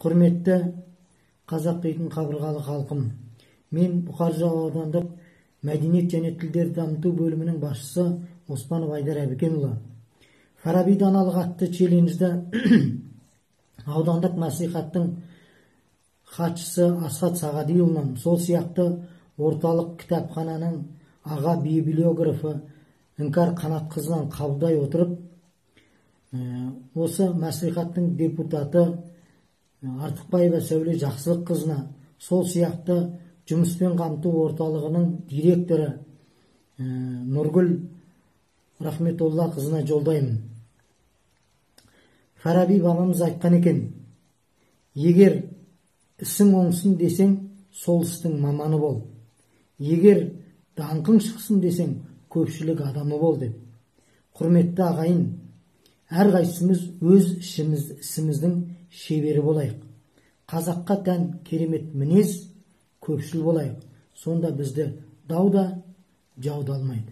Құрметті қазақ дейтін қабырғалы халқым, мен Бұқар Жырау аудандық мәдениет және тілдерді дамыту бөлімінің басшысы Оспанов Айдар Әбікенұлы. Фараби даналық атты челленджді аудандық мәслихаттың хатшысы Асхат Сағадиұлынан, сол сияқты орталық кітапхананың аға библиографы Іңкәр Қанатқызынан қабылдай отырып, осы мәслихаттың депутаты Артықбаева Сәуле Жақсылыққызына, сол сияқты жұмыспен қамту орталығының директоры Нұргүл Рахметоллақызына жолдаймын. Фараби бабамыз айтқан екен: егер ісің оңсын десең, сол істің маманы бол. Егер даңқың шықсын десең, көпшілік адамы бол деп. Құрметті ағайын, әрқайсымыз өз ісіміздің шебері болайық. Қазаққа тән керемет мінез, көпшіл болайық. Сонда бізді дау да жау да алмайды.